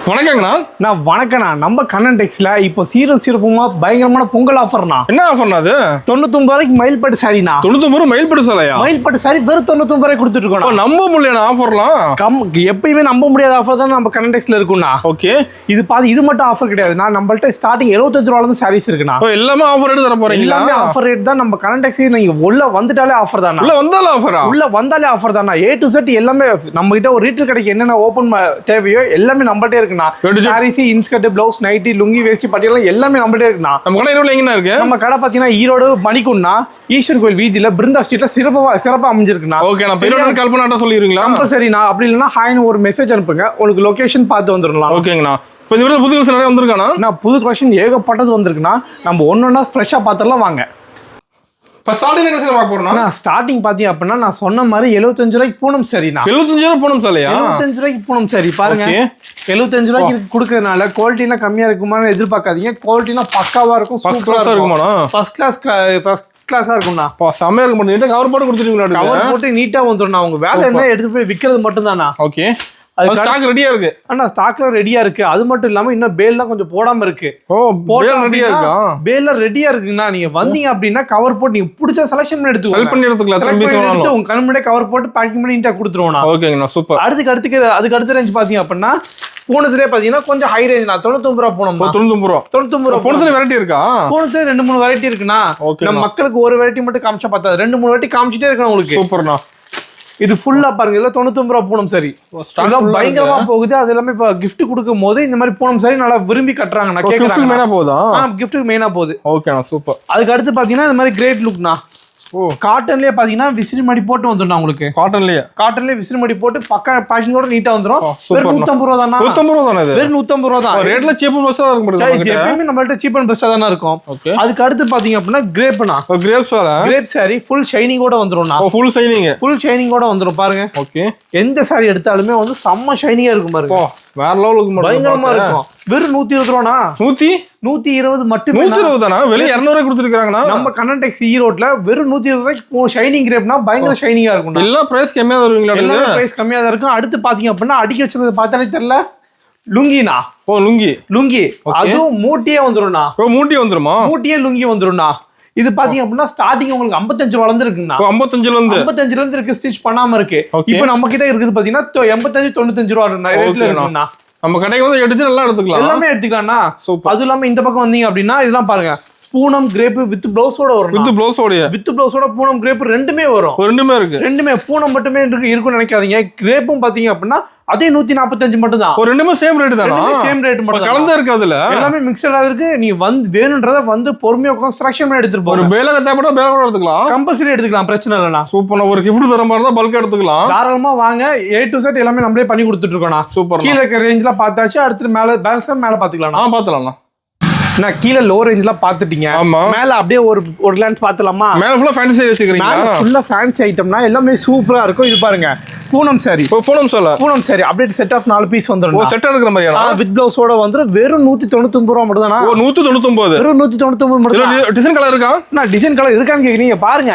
வணக்கங்கண்ணா. நான் வணக்கண்ணா. நம்ம கண்ணன் டெக்ஸ்ல இப்போ சிறப்புமா பயங்கரமான பொங்கல் ஆஃபர்னா. என்ன ஆஃபர்னா அது? 99 ரூபாய்க்கு மயில்பட்டு சாரினா. 99 ரூபாய் மயில்பட்டு சாலையா? மயில்பட்டு சாரி வெறும் 99 ரூபாய் கொடுத்துட்டு இருக்கோம். நம்ப முடியல ஆஃபர்லாம். எப்பயுமே நம்ப முடியாத ஆஃபர் தான் நம்ம கண்ணன் டெக்ஸ்ல இருக்கும்னா. ஓகே. இது மட்டும் ஆஃபர் கிடையாது. நான் நம்மள்ட்ட ஸ்டார்டிங் 75 ரூபாயில இருந்து சாரீஸ் இருக்குண்ணா. எல்லாமே ஆஃபர் ரேட் தர போறீங்களா? எல்லாமே ஆஃபர் ரேட் தான். நம்ம கண்ணன் டெக்ஸ் நீங்க உள்ள வந்துட்டாலே ஆஃபர் தானா. உள்ள வந்தாலே ஆஃபர் தானா. A to Z எல்லாமே நம்ம கிட்ட ஒரு ரீட்டைல் கடைக்கு என்னென்ன ஓபன் தேவையோ எல்லாமே நம்மள்ட்ட இருக்குண்ணா. Saris, inskirt, blouse, nightie, lungi, veshti, பட்டியலாம் எல்லாமே நம்மள்ட்ட இருக்குண்ணா. நம்ம கடை எங்க இருக்கு? நம்ம கடை பாத்தீங்கன்னா ஈரோடு மணிக்குன்னா ஈஸ்வரன் கோயில் வீதியில பிருந்தா ஸ்ட்ரீட்ல சிறப்பா அமைஞ்சிருக்குண்ணா. ஓகே. நான் பேரோட கால் பண்ணாட்டா சொல்லிடுவீங்களா? கம்பல்சரிண்ணா. அப்படி இல்லைன்னா ஹாய்னு ஒரு மெசேஜ் அனுப்புங்க, உங்களுக்கு லொகேஷன் பார்த்து வந்துடலாம். ஓகேங்கண்ணா. இப்போ இந்த புது கலெக்ஷன் நிறைய வந்திருக்கானா? நான் புது கலெக்ஷன் ஏகப்பட்டது வந்திருக்குண்ணா. நம்ம ஒன்னொன்னா ஃப்ரெஷ்ஷா பார்த்துடலாம் வாங்க. இப்போ ஸ்டார்டிங் என்ன பார்க்க போறோம்னா, நான் ஸ்டார்டிங் பாத்தீங்க அப்படின்னா நான் சொன்ன மாதிரி 75 ரூபாய்க்கு பூனம் சரிண்ணா. 75 ரூபாய் பூனம் சாலையா? 75 ரூபாய்க்கு பூனம் சரி பாருங்க. 75 ரூபாய்க்கு கொடுக்கறதுனால குவாலிட்டிலாம் கம்மியா இருக்குமான்னு எதிர்பார்க்காதீங்க. குவாலிட்டிலாம் பக்காவா இருக்கும், சூப்பரா இருக்குமா. ஃபர்ஸ்ட் கிளாஸா இருக்கும்ண்ணா. செம்மையா இருக்கும். நீட்டா கவர் போட்டு கொடுத்துருவீங்களா? கவர் போட்டு நீட்டா வந்துடும். அவங்க வேலை என்ன எடுத்து போய் விற்கிறது மட்டும் தானா. ஓகே. அது ஸ்டாக் ரெடியா இருக்கு. அண்ணா ஸ்டாக்ல ரெடியா இருக்கு. அது மட்டும் இல்லாம இன்னும் பேல்லாம் கொஞ்சம் போடாம இருக்கு. பேல் ரெடியா இருக்கா? பேல்ல ரெடியா இருக்குண்ணா. நீங்க வந்தீங்க அப்படின்னா கவர் போட்டு நீங்க பிடிச்ச செலக்ஷன் பண்ணி எடுத்துக்கலாம். உங்க கண் முன்னாடி கவர் போட்டு பேக்கிங் பண்ணி நீட்டா கொடுத்துருவோம். ஓகேங்கண்ணா, சூப்பர். அதுக்கு அடுத்த ரேஞ்ச் பாத்தீங்க அப்படின்னா பூனத்திலே பாத்தீங்கன்னா கொஞ்சம் ஹை ரேஞ்ச். 99 ரூபா பூனம். 99 ரூபா பூனத்துல வெரைட்டி இருக்கா? பூனத்துல 2-3 வெரைட்டி இருக்குண்ணா. நம்ம மக்களுக்கு ஒரு வெரைட்டி மட்டும் காமிச்சா பார்த்தா 2-3 வெரைட்டி காமிச்சிட்டே இருக்கணும் உங்களுக்கு. சூப்பர்ண்ணா. இது ஃபுல்லா பாருங்க. இல்ல 99 ரூபா பூனம் சரி பயங்கரமா போகுது. அது எல்லாமே இப்ப கிஃப்ட் கொடுக்கும் போது இந்த மாதிரி பூனம் சரி நல்லா விரும்பி கட்டுறாங்க. நான் கேக்குறேன். மெயினா போகுதா? கிஃப்ட்டுக்கு மெயினா போகுது. ஓகேண்ணா, சூப்பர். அதுக்கு அடுத்து பாத்தீங்கன்னா இந்த மாதிரி கிரேட் லுக்னா. காட்டன்லயே பாத்தீங்கன்னா விசிறி மடி போட்டு வந்துடும் உங்களுக்கு. காட்டன்லயே விசிறி மடி போட்டு பக்கா பேக்கிங்கோட நீட்டா வந்துடும். வெறும் 150 ரூபா தானா? 150 ரூபா தானே? வெறும் 150 ரூபா தான். ரேட்ல சீப் அண்ட் பெஸ்டா இருக்கும். எப்பவுமே நம்மள்ட்ட சீப் அண்ட் பெஸ்டா தானே இருக்கும். அதுக்கு அடுத்து பாத்தீங்க அப்படின்னா கிரேப்னா. கிரேப் சாரி ஃபுல் ஷைனிங்கோட வந்துரும்னா. ஃபுல் ஷைனிங்கோட வந்துரும் பாருங்க. ஓகே. எந்த சாரி எடுத்தாலுமே வந்து செம்ம ஷைனிங்கா இருக்கும் பாருங்க. வேற லெவலுக்கு பயங்கரமா இருக்கும். வெறும் 120 ரூபானா? 120 மட்டுமே. 120 தானா? வெளிய 200 ரூபாய் கொடுத்துருக்காங்கண்ணா. நம்ம கண்ணன் டெக்ஸ் ஈரோட்ல வெறும் 120 ரூபாய்க்கு ஷைனிங் கிரேப்னா பயங்கர ஷைனிங்கா இருக்கும். எல்லா பிரைஸ் கம்மியா தான் வருவீங்களா? எல்லா பிரைஸ் கம்மியா தான் இருக்கும். அடுத்து பாத்தீங்க அப்படின்னா அடிக்க வச்சது பார்த்தாலே தெரியல லுங்கினா. லுங்கி அதுவும் மூட்டியே வந்துரும்னா. மூட்டியே லுங்கி வந்துரும்னா. இது பாத்தீங்க அப்படின்னா ஸ்டார்டிங் உங்களுக்கு 55 ரூபாயில இருந்து இருக்குண்ணா. 55 இருந்து இருக்கு. ஸ்டிச் பண்ணாம இருக்கு. இப்போ நம்ம கிட்ட இருக்குது பாத்தீங்கன்னா 85-95 ரூபா ரேட்ல இருக்குண்ணா. நம்ம கடைக்கு வந்து எடுத்து நல்லா எடுத்துக்கலாம். எல்லாமே எடுத்துக்கலாம்ண்ணா. அது இல்லாம இந்த பக்கம் வந்தீங்க அப்படின்னா இதெல்லாம் பாருங்க. பூனம் கிரேப் வித் பிளவுஸோட வரும். வித் பிளவுஸோட பூனம் கிரேப் ரெண்டுமே வரும். ரெண்டுமே பூனம் மட்டுமே இருக்குன்னு நினைக்காதீங்க. கிரேப்பும் பாத்தீங்க அப்படின்னா அதே 145 மட்டும் தான். ரெண்டுமே சேம் ரேட் தான். சேம் ரேட் மட்டும் கலந்தா இருக்கு. அதுல எல்லாமே மிக்சடா இருக்கு. நீ வந்து வேணும்ன்றத வந்து பொறுமையா உட்கார்ந்து செலக்ஷன் பண்ணி எடுத்துட்டு போங்க. ஒரு பேல தேவைப்பட்டா பேல கூட எடுத்துக்கலாம். கம்பல்சரி எடுத்துக்கலாம், பிரச்சனை இல்லைண்ணா. சூப்பர். ஒரு கிஃப்ட் தர மாதிரி தான் பல்கா எடுத்துக்கலாம். தாராளமா வாங்க. A to Z எல்லாமே நம்மளே பண்ணி கொடுத்துட்டு இருக்கோம்ண்ணா. சூப்பர். கீழே இருக்க ரேஞ்ச்ல பார்த்தாச்சு. அடுத்து மேல பேலன்ஸ் மேல பாத்துக்கலாம். பாத்துக்கலாம். நான் கீழே லோ ரேஞ்ச்ல பாத்துட்டீங்க. மேல அப்படியே ஒரு கிளான்ஸ் பாத்துலாமா? மேல ஃபுல்லா ஃபேன்சி வச்சிருக்கீங்க. ஃபுல்லா ஃபேன்சி ஐட்டம்னா எல்லாமே சூப்பரா இருக்கும். இது பாருங்க பூனம் சாரி. பூனம் சாரி அப்படியே செட் ஆஃப் 4 பீஸ் வந்துரும். செட் எடுக்கிற மாதிரியா? வித் பிளவுஸோட வந்துரும். வெறும் 199 ரூபா மட்டும் தானா? 199. வெறும் 199 மட்டும். டிசைன் கலர் இருக்கா? நான் டிசைன் கலர் இருக்கான்னு கேக்குறீங்க பாருங்க.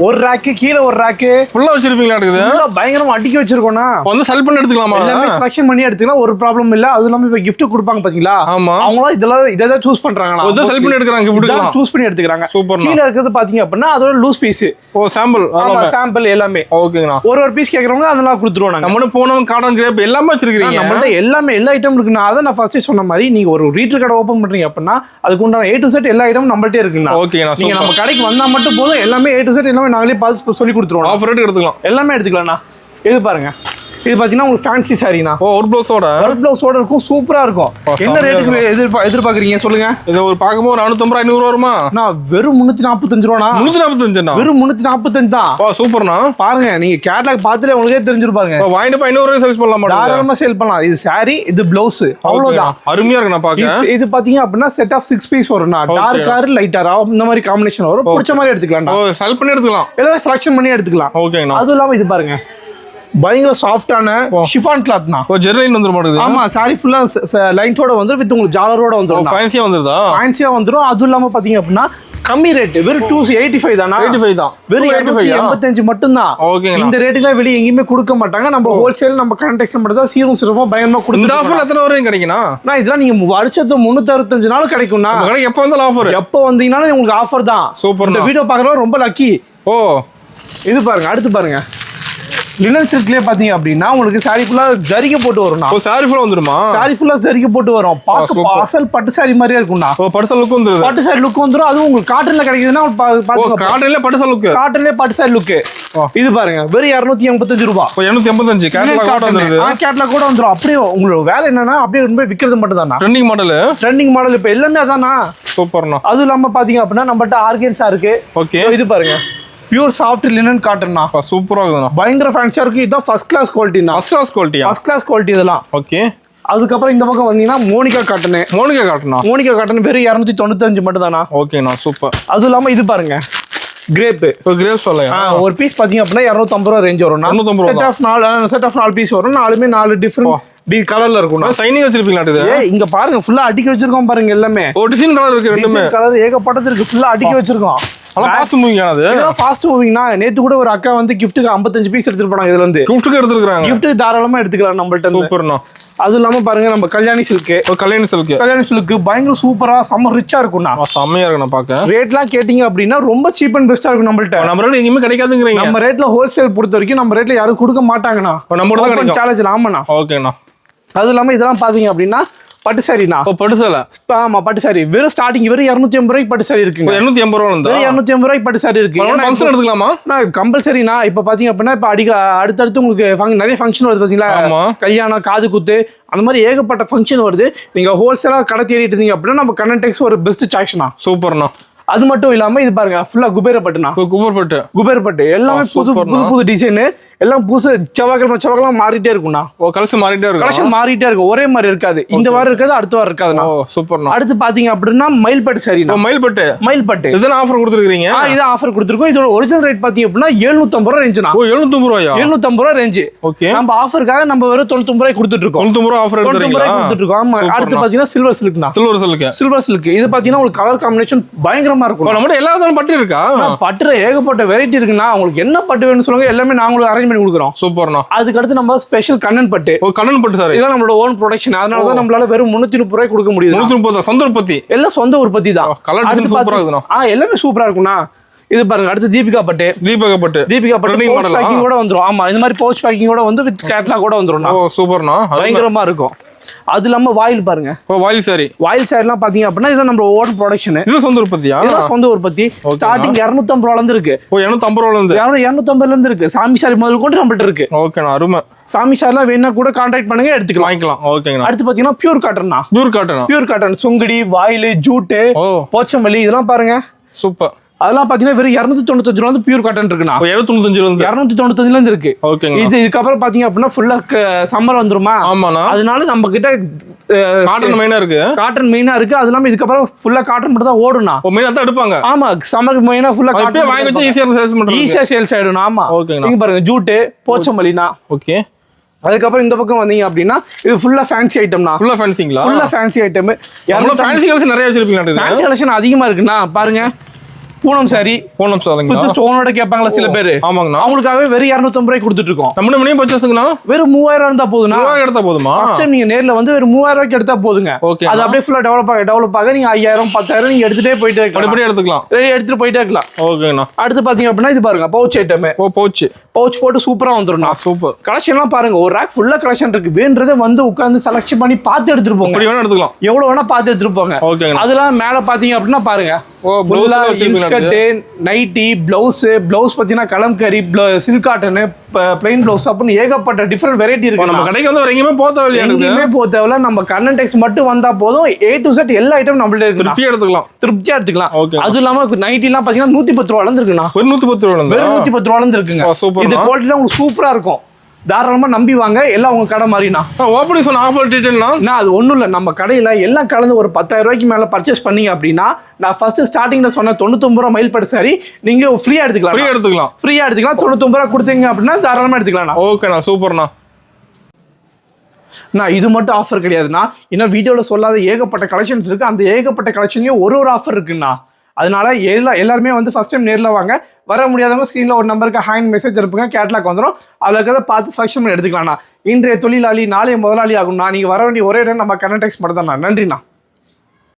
ஒரு ராக்கு கீழே ஒரு ராக்கு ஃபுல்லா வச்சிருப்பீங்களா? இருக்குது பயங்கரமா அடிக்க வச்சிருக்கோம்னா வந்து செல் பண்ணி எடுத்துக்கலாமா? எல்லாமே செலக்ஷன் பண்ணி எடுத்துக்கலாம். ஒரு ப்ராப்ளம் இல்ல. அது இல்லாம இப்ப gift கொடுப்பாங்க பாத்தீங்களா? அவங்களா இதெல்லாம் சூஸ் பண்றாங்க. செல் பண்ணி எடுக்கறாங்க. gift சூஸ் பண்ணி எடுத்துக்கறாங்க. சூப்பர். கீழ இருக்குது பாத்தீங்க அப்படின்னா அதோட லூஸ் பீஸ். சாம்பிள் எல்லாமே. ஓகேங்கண்ணா. ஒரு பீஸ் கேக்குறவங்க அதெல்லாம் கொடுத்துருவோம். நம்ம பூனம் காட்டன் கிரேப் எல்லாமே வச்சிருக்கீங்க. நம்மள்ட்ட எல்லாமே எல்லா ஐட்டம் இருக்குண்ணா. அதான் நான் ஃபர்ஸ்ட் சொன்ன மாதிரி நீங்க ஒரு ரீட்டைல் கடை ஓபன் பண்றீங்க அப்படின்னா அதுக்கு உண்டான A to Z எல்லா ஐட்டமும் நம்மள்ட்ட இருக்குண்ணா. ஓகேண்ணா. நீங்க நம்ம கடைக்கு வந்தா மட்டும் போதும். எல்லாமே A to Z எல்லாமே நாங்களே பார்த்து சொல்லி கொடுத்துருவோம். ஆஃபர் ரேட் எடுத்துக்கலாம். எல்லாமே எடுத்துக்கலாம்ண்ணா. இது பாருங்க. இது பாத்தீங்கன்னா உங்களுக்கு ஃபேன்சி சாரினா. ஒரு பிளவுஸோட இருக்கும். சூப்பரா இருக்கும். என்ன ரேட்டுக்கு எதிர்பார்க்கறீங்க சொல்லுங்க? இது ஒரு பாக்கும்போது 450 500 வருமா? நான் வெறும் 345 ரூபானா? 345 வெறும் 345 தான். சூப்பர்ண்ணா. பாருங்க நீங்க கேட்டலாக் பார்த்துட்டு உங்களுக்கே தெரிஞ்சிருப்பாங்க. வாங்கிட்டு 500 ரூபாய் சேல்ஸ் பண்ணலாமா? தாராளமா சேல் பண்ணலாம். இது சாரி, இது பிளவுஸ், அவ்வளவுதான். அருமையா இருக்கு. நான் பாக்க இது பாத்தீங்க அப்படின்னா செட் ஆஃப் 6 பீஸ் வரும்னா. டார்க் ஆர் லைட் ஆர் இந்த மாதிரி காம்பினேஷன் வரும். பிடிச்ச மாதிரி எடுத்துக்கலாம். செல் பண்ணி எடுத்துக்கலாம். எல்லாம் செலக்ஷன் பண்ணி எடுத்துக்கலாம். ஓகேங்கண்ணா. அதுவும் இல்லாம இது பாருங்க பயங்கர சாஃப்டான ஷிஃபான் கிளாத்னா. ஜெர்லைன் வந்துரும் மாட்டேங்குது. ஆமா, சாரி ஃபுல்லா லைன்ஸோட வந்துரும், வித் உங்களுக்கு ஜாலரோட வந்துரும். ஃபேன்சியா வந்துருதா? ஃபேன்சியா வந்துரும். அதுவும் இல்லாம பாத்தீங்க அப்படின்னா கம்மி ரேட், வெறும் 285 தானா? 85 தான். வெறும் 285 மட்டும் தான். இந்த ரேட்டுக்கு வெளிய எங்கயுமே கொடுக்க மாட்டாங்க. நம்ம ஹோல்சேல் நம்ம கான்டாக்ட்ஸ் மட்டும் தான் சீரும் சிறப்பா பயங்கரமா கொடுத்து. இந்த ஆஃபர் எத்தனை வரையும் கிடைக்கும்னா? இதெல்லாம் நீங்க வருஷத்துக்கு 365 நாள் கிடைக்கும்னா. எப்ப வந்தாலும் ஆஃபர், எப்ப வந்தீங்கனாலும் உங்களுக்கு ஆஃபர் தான். சூப்பர். இந்த வீடியோ பாக்குறவங்க ரொம்ப லக்கி. இது பாருங்க, அடுத்து பாருங்க. லினன் சில்க்லயே பாத்தீங்க அப்படின்னா உங்களுக்கு சாரி ஃபுல்லா ஜரிகை போட்டு வரும்னா. சாரி ஃபுல்லா வந்துருமா? சாரி ஃபுல்லா ஜரிகை போட்டு வரும். பாக்க அசல் பட்டு சாரி மாதிரியே இருக்கும்னா. பட்டு சாரி லுக் வந்துரும். பட்டு சாரி லுக் வந்துரும். அது உங்களுக்கு காட்டன்ல கிடைக்குதுன்னா பாருங்க, காட்டன்ல பட்டு சாரி லுக். காட்டன்ல பட்டு சாரி லுக். இது பாருங்க, வெறும் 285 ரூபாய். 285 கேட்டலாக் கூட வந்துருது. கேட்டலாக் கூட வந்துரும். அப்படியே உங்களுக்கு வேலை என்னன்னா அப்படியே போய் விக்கிறது மட்டும் தானா. Trending model. ட்ரெண்டிங் மாடல் இப்ப எல்லாமே அதானா. சூப்பர்ண்ணா. அதுவும் இல்லாம பாத்தீங்க அப்படின்னா நம்மகிட்ட ஆர்கன்ஸா இருக்கு. ஓகே, இது பாருங்க, பியூர் சாஃப்ட் லினன் காட்டன்னா. சூப்பரா இருக்குண்ணா. பயங்கர ஃபேன்சியா இருக்கு. இதுதான் ஃபர்ஸ்ட் கிளாஸ் குவாலிட்டினா. ஃபர்ஸ்ட் கிளாஸ் குவாலிட்டி இதெல்லாம். ஓகே. அதுக்கப்புறம் இந்த பக்கம் வந்தீங்கன்னா மோனிகா காட்டன். மோனிகா காட்டன் வெறும் 295 மட்டும் தானா. ஓகேண்ணா, சூப்பர். அதுவும் இல்லாம இது பாருங்க, கிரேப். ஒரு பீஸ் பாத்தீங்க அப்படின்னா 250 ரூபா ரேஞ்ச் வரும். செட் ஆஃப் 4 பீஸ் வரும். 4 டிஃபரெண்ட் கலர்ல இருக்கும். சைனிங் வச்சிருப்பீங்களா? இங்க பாருங்க, ஃபுல்லா அடுக்கி வச்சிருக்கோம் பாருங்க. எல்லாமே டிசைன் கலர் இருக்கு. ரெண்டுமே கலர் ஏகப்பட்டது இருக்கு. ஃபுல்லா அடுக்கி வச்சிருக்கோம். ஃபாஸ்ட் மூவிங் ஆனது. ஃபாஸ்ட் மூவிங்னா நேத்து கூட ஒரு அக்கா வந்து கிஃப்ட்டுக்கு 55 பீஸ் எடுத்துட்டு போனாங்க. இதுல இருந்து கிஃப்ட்டுக்கு எடுத்துக்கிறாங்க. கிஃப்ட்டுக்கு தாராளமா எடுத்துக்கலாம் நம்மள்ட்ட. சூப்பர்ண்ணா. அதுவும் இல்லாம பாருங்க, நம்ம கல்யாணி சில்க் பயங்கர சூப்பரா செம்ம ரிச்சா இருக்கும்ண்ணா. செம்மையா இருக்கு. நான் பாக்க ரேட்லாம் கேட்டீங்க அப்படின்னா ரொம்ப சீப் அண்ட் பெஸ்டா இருக்கும் நம்மள்ட்ட. நம்ம ரேட் எங்கேயுமே கிடைக்காதுங்கிறீங்க. நம்ம ரேட்ல ஹோல்சேல் பொறுத்த வரைக்கும் நம்ம ரேட்ல யாரும் கொடுக்க மாட்டாங்கண்ணா. நம்ம தான் கிடைக்கும். சேலஞ்ச். ஆமாண்ணா. ஓகேண்ணா. அதுவும் இல்லாம இதெல்லாம் பாத்தீங்க அப்படின்னா பட்டு சாரினா. பட்டு சேலை. ஆமா, பட்டு சாரி வெறும் ஸ்டார்டிங் வெறும் 250 ரூபாய்க்கு பட்டு சாரி இருக்குங்க. 280 ரூபா வந்து. 250 ரூபாய்க்கு பட்டு சாரி இருக்கு. ஃபங்க்ஷன் எடுத்துக்கலாமா? நான் கம்பல்சரினா இப்ப பாத்தீங்க அப்படின்னா இப்ப அடுத்தடுத்து உங்களுக்கு நிறைய ஃபங்க்ஷன் வருது பாத்தீங்களா. கல்யாணம், காது குத்து, அந்த மாதிரி ஏகப்பட்ட ஃபங்க்ஷன் வருது. நீங்க ஹோல்சேலா கடை தேடிட்டு இருந்தீங்க அப்படின்னா நம்ம கனடெக்ஸ் ஒரு பெஸ்ட் சாய்ஸ்னா. சூப்பர்ண்ணா. அது மட்டும் இல்லாம இது பாருங்க, ஃபுல்லா குபேர பட்டுனா. குபேர பட்டு எல்லாமே புது டிசைன். எல்லாம் புதுசு செவ்வாய்க்கிழமை மாறிட்டே இருக்கும்ண்ணா. கலெக்ஷன் மாறிட்டே இருக்கும். ஒரே மாதிரி இருக்காது. இந்த வாரம் இருக்காது, அடுத்த வாரம் இருக்காதுண்ணா. சூப்பர்ண்ணா. அடுத்து பாத்தீங்க அப்படின்னா மயில் பட்டு சாரி. மயில் பட்டு இதெல்லாம் ஆஃபர் கொடுத்துருக்கீங்க. இது ஆஃபர் கொடுத்துருக்கோம். இதோட ஒரிஜினல் ரேட் பாத்தீங்க அப்படின்னா 750 ரூபா ரேஞ்சுனா. 750 ரூபா ரேஞ்சு. ஓகே. நம்ம ஆஃபருக்காக நம்ம வெறும் 99 ரூபாய் கொடுத்துட்டு இருக்கோம். 99 ரூபா ஆஃபர் கொடுத்துட்டு இருக்கோம். ஆமா. அடுத்து பாத்தீங்கன்னா சில்வர் சில்க்னா. சில்வர் சில்க் இது பாத்தீங்கன்னா உங்களுக்கு கலர் காம்பினேஷன் பயங்கரமா இருக்கும். நம்ம எல்லா பட்டு இருக்கா? பட்டுல ஏகப்பட்ட வெரைட்டி இருக்குன்னா. உங்களுக்கு என்ன பட்டு வேணும்னு சொல்லுங்க, எல்லாமே நாங்களும் அரேஞ்ச் பண்ணி கொடுக்குறோம். சூப்பர்ண்ணா. அதுக்கு அடுத்து நம்ம ஸ்பெஷல் கண்ணன் பட்டு. கண்ணன் பட்டு சார். இதெல்லாம் நம்மளோட ஓன் ப்ரொடக்ஷன். அதனாலதான் நம்மளால வெறும் 330 ரூபாய் கொடுக்க முடியுது. 330 சொந்த உற்பத்தி. எல்லாம் சொந்த உற்பத்தி தான். கலர் சூப்பரா இருக்குண்ணா. எல்லாமே சூப்பரா இருக்கும்ண்ணா. இது பாருங்க, அடுத்து தீபிகா பட்டு பவுச் பேக்கிங் கூட வந்துரும். ஆமா, இந்த மாதிரி பவுச் பேக்கிங் கூட வந்து வித் கேட்லாக் கூட வந்துரும். சூப்பர்ண்ணா. பயங்கரமா இருக்கும். அது இல்லாம வாயில் பாருங்க, வாயில் சாரிலாம் பாத்தீங்க அப்படின்னா இது நம்ம ஓன் ப்ரொடக்ஷன். இது சொந்த உற்பத்தியா? இதெல்லாம் சொந்த உற்பத்தி. ஸ்டார்டிங் 250 ரூபாயில இருந்து இருக்கு. 250 ரூபாயில இருந்து 250 இருந்து இருக்கு. சாமி சாரி முதல் கொண்டு நம்மள்ட்ட இருக்கு. ஓகேண்ணா, அருமை. சாமி சாரிலாம் வேணா கூட கான்டாக்ட் பண்ணுங்க, எடுத்துக்கலாம். ஓகேங்கண்ணா. அடுத்து பாத்தீங்கன்னா பியூர் காட்டன் சுங்குடி, வாயில், ஜூட்டு, போச்சம்பள்ளி இதெல்லாம் பாருங்க. சூப்பர். அதெல்லாம் பாத்தீங்கன்னா வெறும் 295 ரூபா பியூர் காட்டன் இருக்குண்ணா. 295 இருந்து இருக்கு. இதுக்கப்புறம் பாத்தீங்க அப்படின்னா ஃபுல்லா சம்மர் வந்துருமா. அதனால நம்ம கிட்ட காட்டன் மெயினா இருக்கு. அது இல்லாம இதுக்கப்புறம் ஃபுல்லா காட்டன் மட்டும் தான் ஓடுனா. எடுப்பாங்க. ஆமா, சம்மர் மெயினா ஃபுல்லா காட்டன் வாங்கி வச்சு ஈஸியா சேல்ஸ் ஆயிடும். ஆமா, நீங்க பாருங்க ஜூட்டு, போச்சம்பள்ளினா. ஓகே. அதுக்கப்புறம் இந்த பக்கம் வந்தீங்க அப்படின்னா இது ஃபுல்லா ஃபேன்சி ஐட்டம்னா. ஃபுல்லா ஃபேன்சி ஐட்டம். ஃபேன்சி கலெக்ஷன் நிறைய வச்சிருப்பீங்க. ஃபேன்சி கலெக்ஷன் அதிகமா இருக்குண்ணா. பாருங்க, பூனம் சாரி ஸ்டோனோட கேட்பாங்களா சில பேரு. அவங்களுக்காகவே வெறும் 250 ரூபாய் கொடுத்துட்டு இருக்கோம். வெறும் 3000 இருந்தா போதுனா. ஃபர்ஸ்ட் டைம் நீங்க நேர்ல வந்து வெறும் 3000 ரூபாய்க்கு எடுத்தா போதுங்க. அது அப்படியே ஃபுல்லா டெவலப் ஆக நீங்க 5000 10,000 நீங்க எடுத்துட்டே போயிட்டே எடுத்துட்டு போயிட்டே இருக்கலாம். அடுத்து பாத்தீங்க அப்படின்னா இது பாருங்க, பவுச் ஐட்டம். பவுச் போட்டு சூப்பரா வந்துரும். சூப்பர் கலெக்ஷன்லாம் பாருங்க. ஒரு ரேக் ஃபுல்லா கலெக்ஷன் இருக்கு. வேண்டறதை வந்து உட்கார்ந்து செலக்ட் பண்ணி பார்த்து எடுத்துட்டு போங்க. எவ்வளவு வேணா பார்த்து எடுத்துட்டு போங்க. அதெல்லாம் மேல பாத்தீங்க அப்படின்னா பாருங்க, நைட்டி, பிளவுஸ் பாத்தீங்கன்னா kalamkari, silk cotton, plain blouse அப்படின்னு ஏகப்பட்ட டிஃபரெண்ட் வெரைட்டி இருக்கு. நம்ம கடைக்கு வந்து எங்கேயுமே போக தேவையில்ல. நம்ம கண்ணன் டெக்ஸ் மட்டும் வந்தா போதும். A to Z எல்லா ஐட்டம் நம்மள்ட்ட இருக்கு. திருப்தியா எடுத்துக்கலாம். அது இல்லாம நைட்டி எல்லாம் பாத்தீங்கன்னா 110 ரூபாயில இருந்து இருக்குண்ணா. 110 ரூபாயில இருந்து இருக்குங்க. இந்த குவாலிட்டில உங்களுக்கு சூப்பரா இருக்கும். தாராளமாக நம்பி வாங்க. எல்லாம் உங்கள் கடை மாதிரிண்ணா. ஓப்பனிங் சொன்ன ஆஃபர் டீட்டெயில்னா அது ஒன்றும் இல்லை, நம்ம கடையில் எல்லாம் கலந்து ஒரு 10,000 ரூபாய்க்கு மேலே பர்ச்சேஸ் பண்ணீங்க அப்படின்னா நான் ஃபர்ஸ்ட் ஸ்டார்டிங்கில் சொன்ன 99 ரூபா மைல் பட்டு சாரி நீங்கள் ஃப்ரீயாக எடுத்துக்கலாம். ஃப்ரீயாக எடுத்துக்கலாம். 99 ரூபா கொடுத்தீங்க அப்படின்னா தாராளமாக எடுத்துக்கலாம். ஓகேண்ணா, சூப்பர்ண்ணா. இது மட்டும் ஆஃபர் கிடையாதுண்ணா, இன்னும் வீடியோவில் சொல்லாத ஏகப்பட்ட கலெக்ஷன்ஸ் இருக்குது. அந்த ஏகப்பட்ட கலெக்ஷன்லேயும் ஒரு ஆஃபர் இருக்குண்ணா. அதனால எல்லாருமே வந்து ஃபஸ்ட் டைம் நேரில் வாங்க. வர முடியாதவங்க ஸ்க்ரீனில் ஒரு நம்பருக்கு ஹேண்ட் மெசேஜ் அனுப்புங்க, கேட்லாக் வந்துடும். அதில் இருக்கிறத பார்த்து செலக்ஷன் பண்ணி எடுத்துக்கலாம்ண்ணா. இன்றைய தொழிலாளி நாளைய முதலாளி ஆகும்ண்ணா. நீங்கள் வர வேண்டிய ஒரே இடம் நம்ம கனடெக்ஸ் மட்டும் தான்ண்ணா. நன்றிண்ணா.